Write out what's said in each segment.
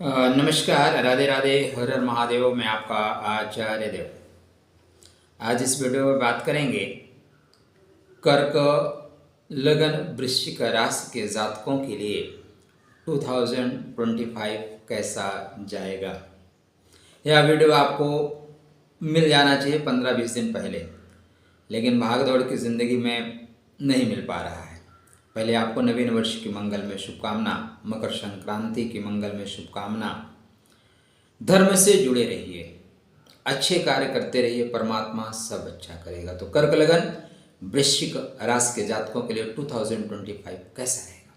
नमस्कार, राधे राधे, हर हर महादेव। मैं आपका आचार्य देव। आज इस वीडियो में बात करेंगे कर्क, लगन, वृश्चिक राशि के जातकों के लिए 2025 कैसा जाएगा। यह वीडियो आपको मिल जाना चाहिए 15-20 दिन पहले, लेकिन भाग दौड़ की ज़िंदगी में नहीं मिल पा रहा है। पहले आपको नवीन वर्ष की मंगल में शुभकामना, मकर संक्रांति की मंगल में शुभकामना। धर्म से जुड़े रहिए, अच्छे कार्य करते रहिए, परमात्मा सब अच्छा करेगा। तो कर्क, लगन, वृश्चिक राशि के जातकों के लिए 2025 कैसा रहेगा,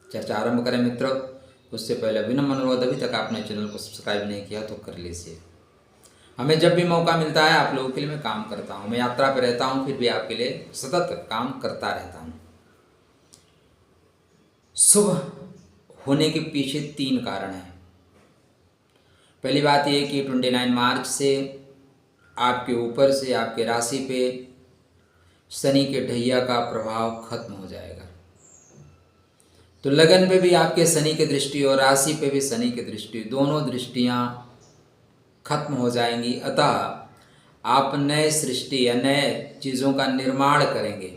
चर्चा आरंभ करें मित्रों। उससे पहले विनम्र अनुरोध, अभी तक आपने चैनल को सब्सक्राइब नहीं किया तो कर लीजिए। हमें जब भी मौका मिलता है आप लोगों के लिए मैं काम करता हूँ। मैं यात्रा पर रहता हूँ, फिर भी आपके लिए सतत काम करता रहता हूँ। शुभ होने के पीछे 3 कारण हैं। पहली बात यह कि 29 मार्च से आपके ऊपर से आपके राशि पे शनि के ढैया का प्रभाव खत्म हो जाएगा। तो लगन पे भी आपके शनि की दृष्टि और राशि पे भी शनि की दृष्टि, दोनों दृष्टियां खत्म हो जाएंगी। अतः आप नए सृष्टि या नए चीज़ों का निर्माण करेंगे,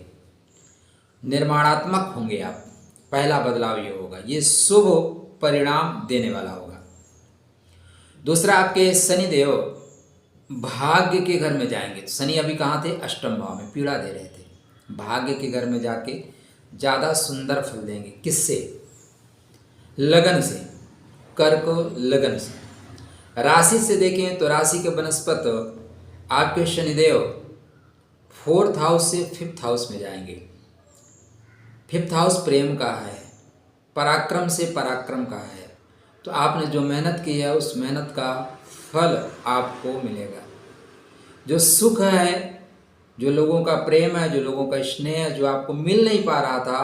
निर्माणात्मक होंगे आप। पहला बदलाव ये होगा, ये शुभ परिणाम देने वाला होगा। दूसरा, आपके शनिदेव भाग्य के घर में जाएंगे। शनि अभी कहाँ थे? अष्टम भाव में पीड़ा दे रहे थे। भाग्य के घर में जाके ज़्यादा सुंदर फल देंगे। किससे? लगन से, कर्क लगन से। राशि से देखें तो राशि के बनस्पत आपके शनिदेव 4th हाउस से 5th हाउस में जाएंगे। 5th हाउस प्रेम का है, पराक्रम से पराक्रम का है। तो आपने जो मेहनत की है उस मेहनत का फल आपको मिलेगा। जो सुख है, जो लोगों का प्रेम है, जो लोगों का स्नेह है, जो आपको मिल नहीं पा रहा था,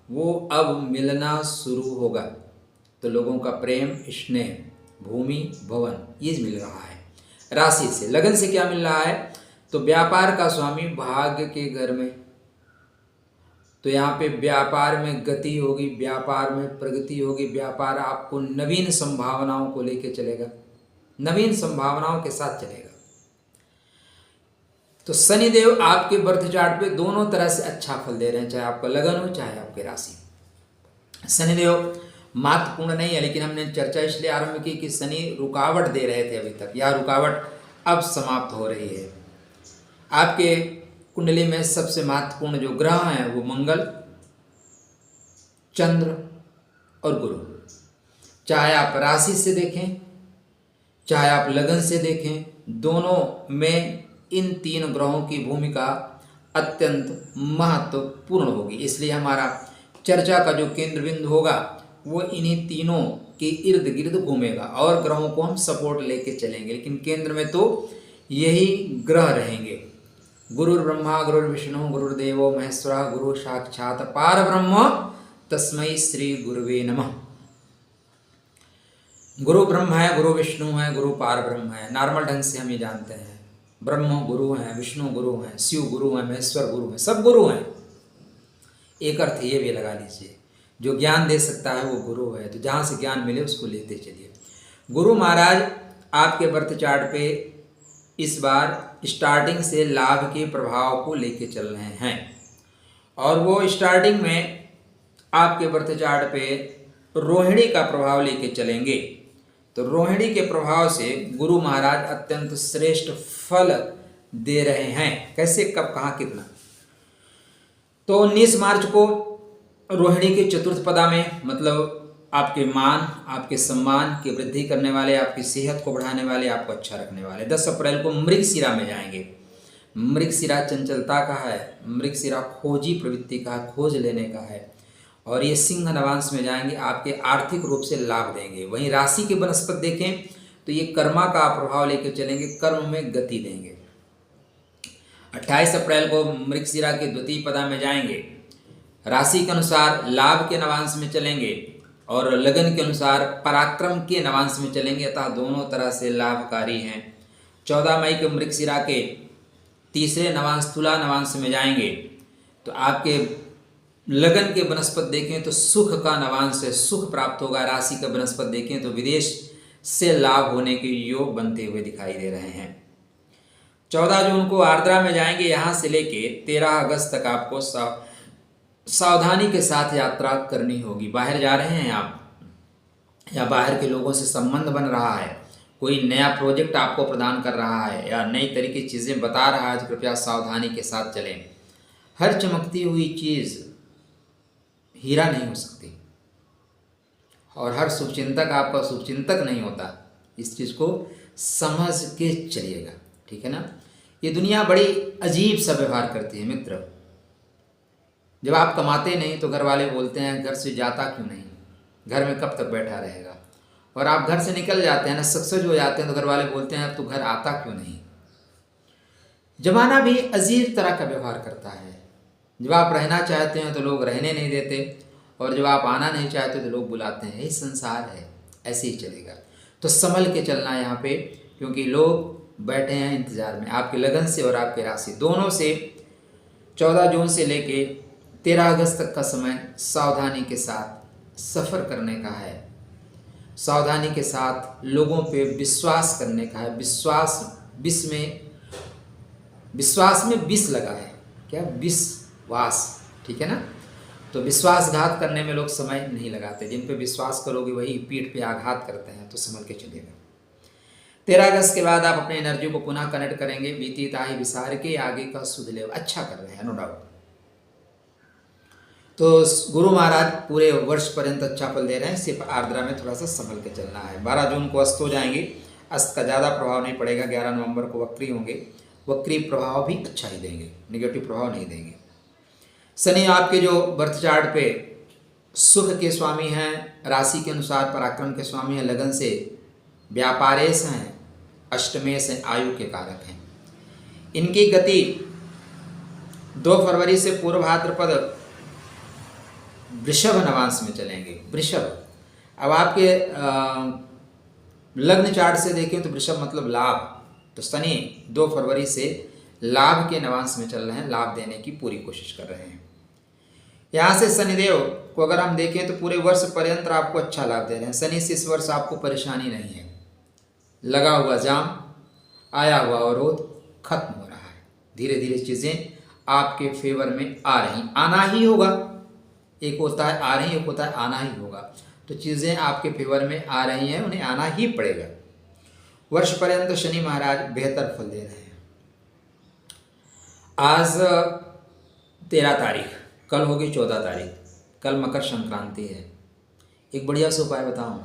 वो अब मिलना शुरू होगा। तो लोगों का प्रेम, स्नेह, भूमि, भवन, ये मिल रहा है राशि से। लगन से क्या मिल रहा है? तो व्यापार का स्वामी भाग्य के घर में। तो यहाँ पे व्यापार में गति होगी, व्यापार में प्रगति होगी। व्यापार आपको नवीन संभावनाओं को लेके चलेगा, नवीन संभावनाओं के साथ चलेगा। तो शनिदेव आपके बर्थ चार्ट पे दोनों तरह से अच्छा फल दे रहे हैं, चाहे आपका लगन हो चाहे आपकी राशि। शनिदेव महत्वपूर्ण नहीं है, लेकिन हमने चर्चा इसलिए आरंभ की कि शनि रुकावट दे रहे थे अभी तक। यह रुकावट अब समाप्त हो रही है। आपके कुंडली में सबसे महत्वपूर्ण जो ग्रह हैं वो मंगल, चंद्र और गुरु। चाहे आप राशि से देखें, चाहे आप लगन से देखें, दोनों में इन 3 ग्रहों की भूमिका अत्यंत महत्वपूर्ण होगी। इसलिए हमारा चर्चा का जो केंद्र बिंदु होगा वो इन्हीं तीनों के इर्द गिर्द घूमेगा, और ग्रहों को हम सपोर्ट लेके चलेंगे, लेकिन केंद्र में तो यही ग्रह रहेंगे। गुरुर् ब्रह्मा गुरुर्विष्णु गुरुर्देवो महेश्वरः गुरु साक्षात् पारब्रह्म तस्मै श्री गुरुवे नमः। गुरु ब्रह्म है, गुरु विष्णु है, गुरु पार ब्रह्म है। नॉर्मल ढंग से हम ये जानते हैं, ब्रह्म गुरु हैं, विष्णु गुरु हैं, शिव गुरु हैं, महेश्वर गुरु हैं, सब गुरु हैं। एक अर्थ ये भी लगा लीजिए, जो ज्ञान दे सकता है वो गुरु है। तो जहाँ से ज्ञान मिले उसको लेते चलिए। गुरु महाराज आपके बर्थ चार्ट पे इस बार स्टार्टिंग से लाभ के प्रभाव को लेके चल रहे हैं, और वो स्टार्टिंग में आपके बर्थ चार्ट पे रोहिणी का प्रभाव लेके चलेंगे। तो रोहिणी के प्रभाव से गुरु महाराज अत्यंत श्रेष्ठ फल दे रहे हैं। कैसे, कब, कहाँ, कितना? तो 19 मार्च को रोहिणी के चतुर्थ पदा में, मतलब आपके मान, आपके सम्मान की वृद्धि करने वाले, आपकी सेहत को बढ़ाने वाले, आपको अच्छा रखने वाले। 10 अप्रैल को मृगशिरा में जाएंगे। मृगशिरा चंचलता का है, मृगशिरा खोजी प्रवृत्ति का, खोज लेने का है। और ये सिंह नवांश में जाएंगे, आपके आर्थिक रूप से लाभ देंगे। वहीं राशि के बनस्पत देखें तो ये कर्मा का प्रभाव लेकर चलेंगे, कर्म में गति देंगे। 28 अप्रैल को मृगशिरा के द्वितीय पदा में जाएंगे। राशि के अनुसार लाभ के नवांश में चलेंगे और लगन के अनुसार पराक्रम के नवांश में चलेंगे, अतः दोनों तरह से लाभकारी हैं। 14 मई को मृगशिरा के तीसरे नवांश तुला नवांश में जाएंगे। तो आपके लगन के बनस्पत देखें तो सुख का नवांश है, सुख प्राप्त होगा। राशि का बनस्पत देखें तो विदेश से लाभ होने के योग बनते हुए दिखाई दे रहे हैं। 14 जून को आर्द्रा में जाएंगे। यहाँ से लेके 13 अगस्त तक आपको सावधानी के साथ यात्रा करनी होगी। बाहर जा रहे हैं आप या बाहर के लोगों से संबंध बन रहा है, कोई नया प्रोजेक्ट आपको प्रदान कर रहा है या नई तरह की चीज़ें बता रहा है, तो कृपया सावधानी के साथ चलें। हर चमकती हुई चीज़ हीरा नहीं हो सकती और हर शुभचिंतक आपका शुभचिंतक नहीं होता। इस चीज़ को समझ के चलिएगा, ठीक है ना। ये दुनिया बड़ी अजीब सा व्यवहार करती है मित्र। जब आप कमाते नहीं तो घर वाले बोलते हैं घर से जाता क्यों नहीं, घर में कब तक बैठा रहेगा। और आप घर से निकल जाते हैं ना, सक्सेस हो जाते हैं तो घर वाले बोलते हैं अब तू घर आता क्यों नहीं। जमाना भी अजीब तरह का व्यवहार करता है। जब आप रहना चाहते हैं तो लोग रहने नहीं देते और जब आप आना नहीं चाहते तो लोग बुलाते हैं। यही संसार है, ऐसे ही चलेगा। तो संभल के चलना है यहाँ पे, क्योंकि लोग बैठे हैं इंतज़ार में आपके लगन से और आपके राशि दोनों से। 14 जून से लेके 13 अगस्त तक का समय सावधानी के साथ सफ़र करने का है, सावधानी के साथ लोगों पे विश्वास करने का है। विश्वास में विष लगा है, क्या विश्वास, ठीक है ना। तो विश्वासघात करने में लोग समय नहीं लगाते। जिन पे विश्वास करोगे वही पीठ पे आघात करते हैं, तो संभल के चलिएगा। 13 अगस्त के बाद आप अपने एनर्जी को पुनः कनेक्ट करेंगे। बीती ताही विसार के आगे का सुध ले, अच्छा कर रहे हैं, नो डाउट। तो गुरु महाराज पूरे वर्ष पर्यंत अच्छा फल दे रहे हैं, सिर्फ आर्द्रा में थोड़ा सा संभल के चलना है। 12 जून को अस्त हो जाएंगे, अस्त का ज़्यादा प्रभाव नहीं पड़ेगा। 11 नवंबर को वक्री होंगे, वक्री प्रभाव भी अच्छा ही देंगे, निगेटिव प्रभाव नहीं देंगे। शनि आपके जो बर्थ चार्ट पे सुख के स्वामी हैं, राशि के अनुसार पराक्रम के स्वामी हैं, लगन से व्यापारेश हैं, अष्टमेश हैं, आयु के कारक हैं। इनकी गति 2 फरवरी से पूर्व भाद्रपद वृषभ नवांश में चलेंगे। वृषभ, अब आपके लग्न चार्ट से देखें तो वृषभ मतलब लाभ। तो शनि 2 फरवरी से लाभ के नवांश में चल रहे हैं, लाभ देने की पूरी कोशिश कर रहे हैं। यहाँ से शनिदेव को अगर हम देखें तो पूरे वर्ष पर्यंत आपको अच्छा लाभ दे रहे हैं। शनि से इस वर्ष आपको परेशानी नहीं है। लगा हुआ जाम, आया हुआ अवरोध खत्म हो रहा है। धीरे धीरे चीज़ें आपके फेवर में आ रही, आना ही होगा। एक होता है आ रही, एक होता है आना ही होगा। तो चीज़ें आपके फेवर में आ रही हैं, उन्हें आना ही पड़ेगा। वर्ष पर्यंत शनि महाराज बेहतर फल दे रहे हैं। आज 13 तारीख, कल होगी 14 तारीख, कल मकर संक्रांति है। एक बढ़िया सा उपाय बताऊं,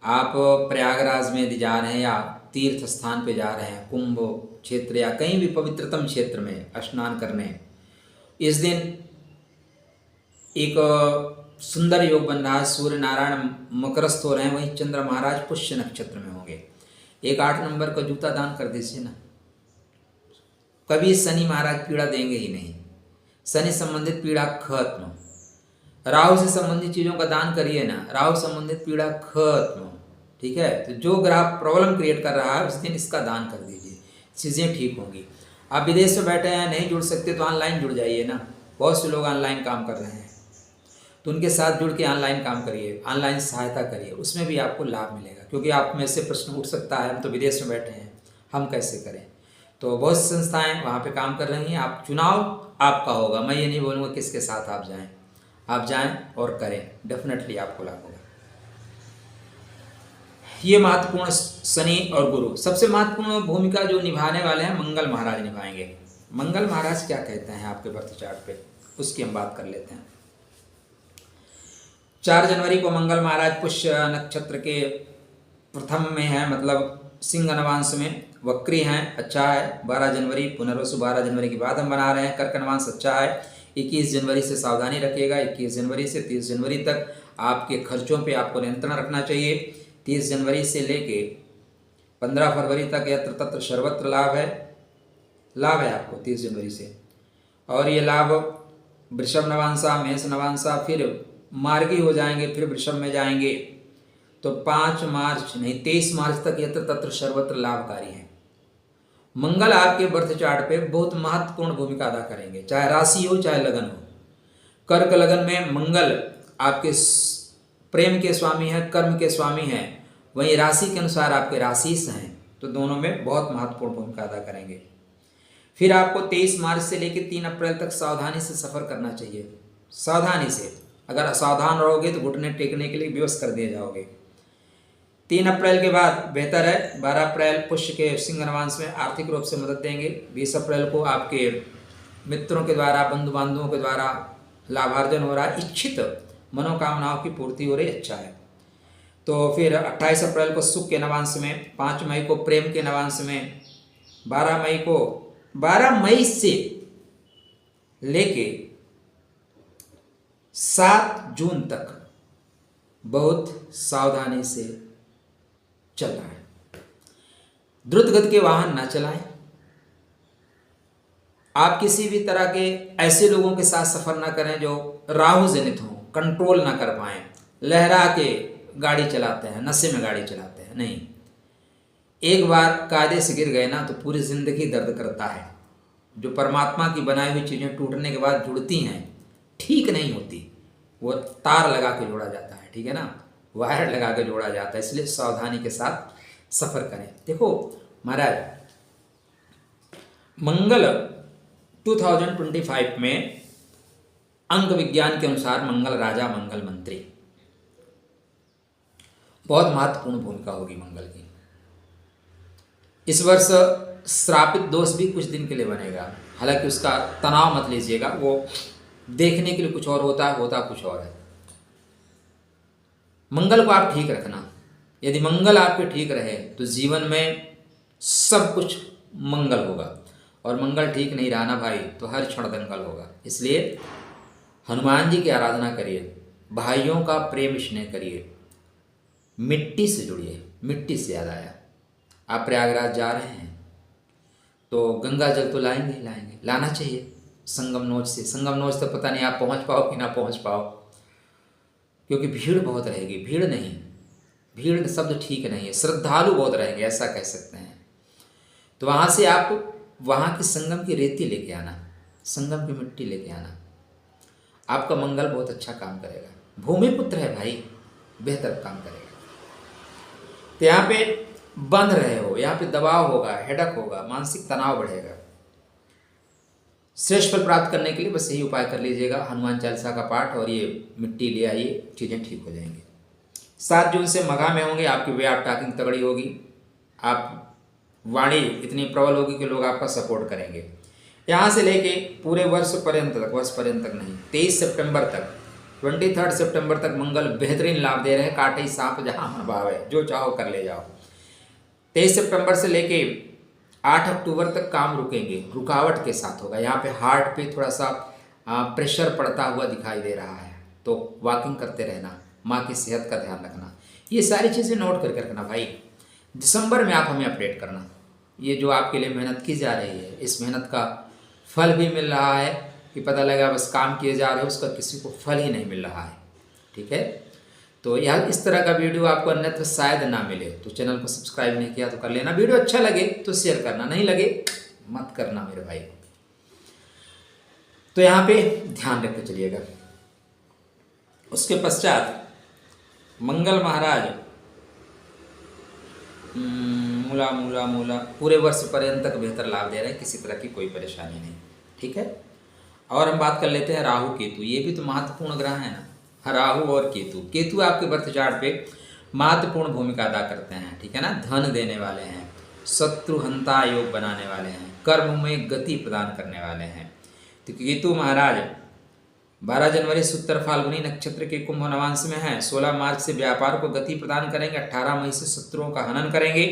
आप प्रयागराज में यदि जा रहे हैं या तीर्थ स्थान पे जा रहे हैं, कुंभ क्षेत्र या कहीं भी पवित्रतम क्षेत्र में स्नान करने, इस दिन एक सुंदर योग बन रहा है। सूर्य नारायण मकरस्थ हो रहे हैं, वहीं चंद्र महाराज पुष्य नक्षत्र में होंगे। एक 8 नंबर का जूता दान कर दीजिए ना, कभी शनि महाराज पीड़ा देंगे ही नहीं। शनि संबंधित पीड़ा खत्म। राहु से संबंधित चीज़ों का दान करिए ना, राहु संबंधित पीड़ा खत्म, ठीक है। तो जो ग्रह प्रॉब्लम क्रिएट कर रहा है उस दिन इसका दान कर दीजिए, चीज़ें ठीक होंगी। आप विदेश में बैठे हैं, नहीं जुड़ सकते तो ऑनलाइन जुड़ जाइए ना। बहुत से लोग ऑनलाइन काम कर रहे हैं, तो उनके साथ जुड़ के ऑनलाइन काम करिए, ऑनलाइन सहायता करिए, उसमें भी आपको लाभ मिलेगा। क्योंकि आप में से प्रश्न उठ सकता है हम तो विदेश में बैठे हैं, हम कैसे करें। तो बहुत सी संस्थाएं वहाँ पे काम कर रही हैं। आप चुनाव आपका होगा, मैं ये नहीं बोलूँगा किसके साथ आप जाएं। आप जाएं और करें, डेफिनेटली आपको लाभ होगा। ये महत्वपूर्ण शनि और गुरु, सबसे महत्वपूर्ण भूमिका जो निभाने वाले हैं मंगल महाराज निभाएंगे। मंगल महाराज क्या कहते हैं आपके बर्थ चार्ट पे, उसकी हम बात कर लेते हैं। 4 जनवरी को मंगल महाराज पुष्य नक्षत्र के प्रथम में है, मतलब सिंह नवांश में वक्री हैं, अच्छा है। 12 जनवरी पुनर्वसु, 12 जनवरी के बाद हम बना रहे हैं। कर्क नवांश अच्छा है। 21 जनवरी से सावधानी रखिएगा। 21 जनवरी से 30 जनवरी तक आपके खर्चों पे आपको नियंत्रण रखना चाहिए। 30 जनवरी से लेके 15 फरवरी तक यत्र तत्र सर्वत्र लाभ है आपको 30 जनवरी से। और ये लाभ वृषभ नवांशा, मेष नवांशा, फिर मार्गी हो जाएंगे, फिर वृषभ में जाएंगे। तो 5 मार्च नहीं 23 मार्च तक यत्र तत्र सर्वत्र लाभकारी है। मंगल आपके बर्थ चार्ट पे बहुत महत्वपूर्ण भूमिका अदा करेंगे, चाहे राशि हो चाहे लगन हो। कर्क लगन में मंगल आपके प्रेम के स्वामी हैं, कर्म के स्वामी हैं, वहीं राशि के अनुसार आपके राशिस हैं, तो दोनों में बहुत महत्वपूर्ण भूमिका अदा करेंगे। फिर आपको 23 मार्च से लेकर 3 अप्रैल तक सावधानी से सफ़र करना चाहिए, सावधानी से। अगर असावधान रहोगे तो घुटने टेकने के लिए बेहोश कर दिए जाओगे। 3 अप्रैल के बाद बेहतर है। 12 अप्रैल पुष्य के सिंह नवांश में आर्थिक रूप से मदद देंगे। 20 अप्रैल को आपके मित्रों के द्वारा, बंधु बांधवों के द्वारा लाभार्जन हो रहा है, इच्छित मनोकामनाओं की पूर्ति हो रही, अच्छा है। तो फिर 28 अप्रैल को सुख के नवांश में, 5 मई को प्रेम के नवांश में, 12 मई से लेके 7 जून तक बहुत सावधानी से चलना है। द्रुत गति के वाहन न चलाएं। आप किसी भी तरह के ऐसे लोगों के साथ सफर ना करें जो राहु जनित हों, कंट्रोल ना कर पाएं, लहरा के गाड़ी चलाते हैं, नशे में गाड़ी चलाते हैं, नहीं। एक बार कायदे से गिर गए ना तो पूरी जिंदगी दर्द करता है। जो परमात्मा की बनाई हुई चीज़ें टूटने के बाद जुड़ती हैं, ठीक नहीं होती, वो तार लगा के जोड़ा जाता है, ठीक है ना, वायर लगा के जोड़ा जाता है। इसलिए सावधानी के साथ सफ़र करें। देखो महाराज, मंगल 2025 में अंक विज्ञान के अनुसार मंगल राजा, मंगल मंत्री, बहुत महत्वपूर्ण भूमिका होगी मंगल की। इस वर्ष श्रापित दोष भी कुछ दिन के लिए बनेगा, हालांकि उसका तनाव मत लीजिएगा, वो देखने के लिए कुछ और होता है, होता कुछ और है। मंगल को आप ठीक रखना। यदि मंगल आपके ठीक रहे तो जीवन में सब कुछ मंगल होगा, और मंगल ठीक नहीं रहा ना भाई तो हर क्षण दंगल होगा। इसलिए हनुमान जी की आराधना करिए, भाइयों का प्रेम स्नेह करिए, मिट्टी से जुड़िए। मिट्टी से याद आया, आप प्रयागराज जा रहे हैं तो गंगा जल तो लाएंगे, लाना चाहिए संगम नोच से। संगम नोच तो पता नहीं आप पहुंच पाओ कि ना पहुंच पाओ, क्योंकि भीड़ बहुत रहेगी। भीड़ नहीं, भीड़ शब्द ठीक नहीं है, श्रद्धालु बहुत रहेंगे, ऐसा कह सकते हैं। तो वहाँ से आप वहाँ की संगम की रेती लेके आना, संगम की मिट्टी लेके आना, आपका मंगल बहुत अच्छा काम करेगा। भूमि पुत्र है भाई, बेहतर काम करेगा। तो यहाँ पे बंध रहे हो, यहाँ पे दबाव होगा, हेडक होगा, मानसिक तनाव बढ़ेगा। श्रेष्ठ फल प्राप्त करने के लिए बस यही उपाय कर लीजिएगा, हनुमान चालीसा का पाठ और ये मिट्टी ले आइए, चीज़ें ठीक हो जाएंगी। 7 जून से मघा में होंगे, आपकी वे ऑफ टॉकिंग तगड़ी होगी, आप वाणी इतनी प्रबल होगी कि लोग आपका सपोर्ट करेंगे। यहाँ से लेके पूरे वर्ष पर्यंत तक नहीं, 23 सितंबर तक, 23 सितंबर तक मंगल बेहतरीन लाभ दे रहे हैं। काटे सांप जहाँ मन भावे, जो चाहो कर ले जाओ। 23 सितंबर से लेके 8 अक्टूबर तक काम रुकेंगे, रुकावट के साथ होगा। यहाँ पे हार्ट पे थोड़ा सा प्रेशर पड़ता हुआ दिखाई दे रहा है, तो वॉकिंग करते रहना, माँ की सेहत का ध्यान रखना, ये सारी चीज़ें नोट करके रखना भाई। दिसंबर में आप हमें अपडेट करना। ये जो आपके लिए मेहनत की जा रही है, इस मेहनत का फल भी मिल रहा है कि पता लगा बस काम किए जा रहे हो, उसका किसी को फल ही नहीं मिल रहा है, ठीक है। तो यह इस तरह का वीडियो आपको अन्यत्र शायद ना मिले, तो चैनल को सब्सक्राइब नहीं किया तो कर लेना। वीडियो अच्छा लगे तो शेयर करना, नहीं लगे मत करना मेरे भाई। तो यहाँ पे ध्यान रखते चलिएगा। उसके पश्चात मंगल महाराज मूला पूरे वर्ष पर्यंत तक बेहतर लाभ दे रहे हैं, किसी तरह की कोई परेशानी नहीं, ठीक है। और हम बात कर लेते हैं राहु केतु, ये भी तो महत्वपूर्ण ग्रह है ना, राहु और केतु। केतु आपके बर्थ चार्ट पे महत्वपूर्ण भूमिका अदा करते हैं, ठीक है ना। धन देने वाले हैं, शत्रुहंता योग बनाने वाले हैं, कर्म में गति प्रदान करने वाले हैं। तो केतु महाराज 12 जनवरी से उत्तर फाल्गुनी नक्षत्र के कुंभ नवांश में है। 16 मार्च से व्यापार को गति प्रदान करेंगे। 18 मई से शत्रुओं का हनन करेंगे।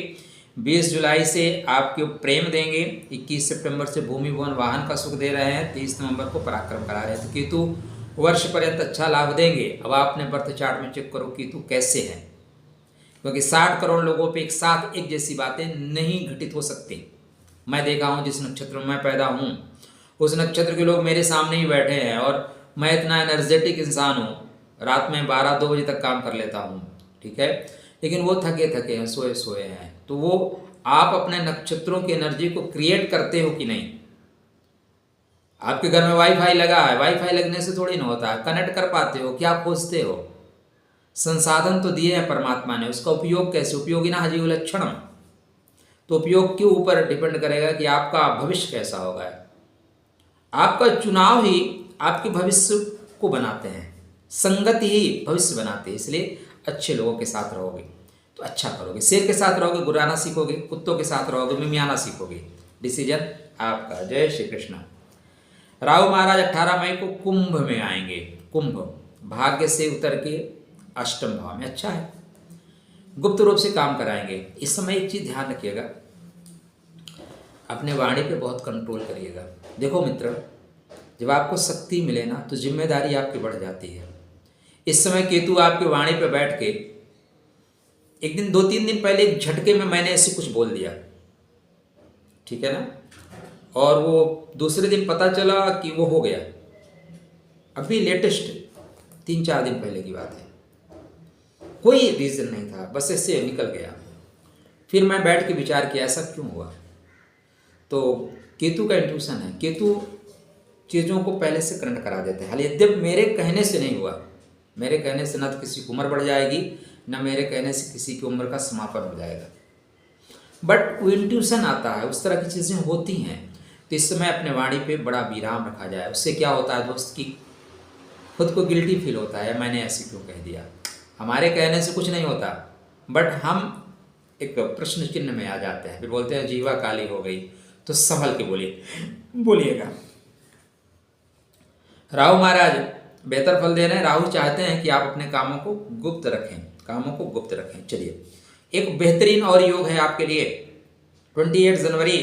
20 जुलाई से आपको प्रेम देंगे। 21 सितंबर से भूमि भवन वाहन का सुख दे रहे हैं। 30 नवंबर को पराक्रम करा रहे हैं। तो केतु वर्ष पर्यंत अच्छा लाभ देंगे। अब आप अपने बर्थ चार्ट में चेक करो केतु कैसे हैं, क्योंकि 60 करोड़ लोगों पे एक साथ एक जैसी बातें नहीं घटित हो सकती। मैं देखा हूँ जिस नक्षत्र में मैं पैदा हूँ उस नक्षत्र के लोग मेरे सामने ही बैठे हैं और मैं इतना एनर्जेटिक इंसान हूँ, रात में 12-2 बजे तक काम कर लेता हूँ, ठीक है। लेकिन वो थके हैं, सोए हैं। तो वो आप अपने नक्षत्रों की एनर्जी को क्रिएट करते हो कि नहीं। आपके घर में वाईफाई लगा है, वाईफाई लगने से थोड़ी ना होता है, कनेक्ट कर पाते हो, क्या खोजते हो? संसाधन तो दिए हैं परमात्मा ने, उसका उपयोग कैसे? उपयोगिना जीवलक्षणम। तो उपयोग के ऊपर डिपेंड करेगा कि आपका भविष्य कैसा होगा। आपका चुनाव ही आपके भविष्य को बनाते हैं, संगति ही भविष्य बनाती है। इसलिए अच्छे लोगों के साथ रहोगे तो अच्छा करोगे, शेर के साथ रहोगे गुराना सीखोगे, कुत्तों के साथ रहोगे मिमियाना सीखोगे। डिसीजन आपका। जय श्री कृष्ण। राहु महाराज 18 मई को कुंभ में आएंगे। कुंभ भाग्य से उतर के अष्टम भाव में, अच्छा है, गुप्त रूप से काम कराएंगे। इस समय एक चीज ध्यान रखिएगा, अपने वाणी पे बहुत कंट्रोल करिएगा। देखो मित्र, जब आपको शक्ति मिले ना तो जिम्मेदारी आपकी बढ़ जाती है। इस समय केतु आपके वाणी पे बैठ के, एक दिन 2-3 दिन पहले एक झटके में मैंने ऐसे कुछ बोल दिया, ठीक है ना, और वो दूसरे दिन पता चला कि वो हो गया। अभी लेटेस्ट 3-4 दिन पहले की बात है, कोई रीजन नहीं था, बस ऐसे निकल गया। फिर मैं बैठ के विचार किया ऐसा क्यों हुआ। तो केतु का इंट्यूशन है, केतु चीज़ों को पहले से कनेक्ट करा देते हैं। हाल यद्यप मेरे कहने से नहीं हुआ, मेरे कहने से न तो किसी की उम्र बढ़ जाएगी, न मेरे कहने से किसी की उम्र का समापन हो जाएगा, बट वो इंट्यूशन आता है, उस तरह की चीज़ें होती हैं। तो इस समय अपने वाणी पे बड़ा विराम रखा जाए। उससे क्या होता है दोस्त की खुद को गिल्टी फील होता है, मैंने ऐसे क्यों कह दिया। हमारे कहने से कुछ नहीं होता, बट हम एक प्रश्न चिन्ह में आ जाते हैं, फिर बोलते हैं जीवा काली हो गई। तो संभल के बोलिएगा। राहु महाराज बेहतर फल दे रहे हैं। राहु चाहते हैं कि आप अपने कामों को गुप्त रखें, चलिए एक बेहतरीन और योग है आपके लिए। 28 जनवरी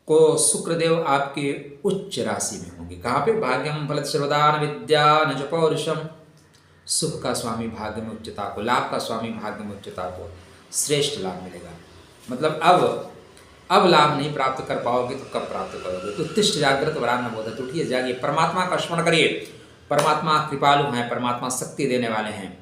को शुक्रदेव आपके उच्च राशि में होंगे। कहाँ पे? भाग्यम फलत सर्वदान विद्या न च पौरुषम। सुख का स्वामी भाग्य में उच्चता को, लाभ का स्वामी भाग्य में उच्चता को, श्रेष्ठ लाभ मिलेगा। मतलब अब लाभ नहीं प्राप्त कर पाओगे तो कब प्राप्त करोगे? तो उत्तिष्ठ जागृत वरान्न बोधत, उठिए जागिए, परमात्मा का स्मरण करिए। परमात्मा कृपालु हैं, परमात्मा शक्ति देने वाले हैं,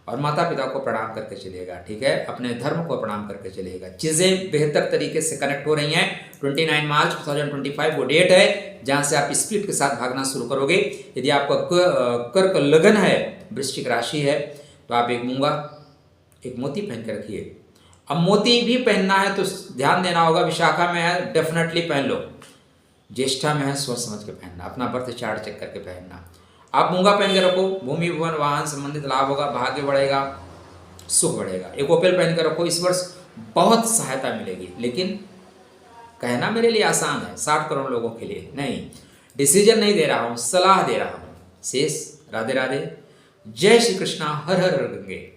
और माता पिता को प्रणाम करके चलिएगा, ठीक है, अपने धर्म को प्रणाम करके चलिएगा। चीज़ें बेहतर तरीके से कनेक्ट हो रही हैं। 29 मार्च 2025 वो डेट है जहाँ से आप स्पीड के साथ भागना शुरू करोगे। यदि आपका कर्क लगन है, वृश्चिक राशि है, तो आप एक मोती पहन के रखिए। अब मोती भी पहनना है तो ध्यान देना होगा, विशाखा में है डेफिनेटली पहन लो, ज्येष्ठा में है सोच समझ के पहनना, अपना बर्थ चार्ट चेक करके पहनना। आप मूंगा पहन के रखो, भूमि भवन वाहन संबंधित लाभ होगा, भाग्य बढ़ेगा, सुख बढ़ेगा। एक ओपेल पहन के रखो, इस वर्ष बहुत सहायता मिलेगी। लेकिन कहना मेरे लिए आसान है, 60 करोड़ लोगों के लिए नहीं। डिसीजन नहीं दे रहा हूँ, सलाह दे रहा हूँ। शेष राधे राधे, जय श्री कृष्णा, हर हर गंगे।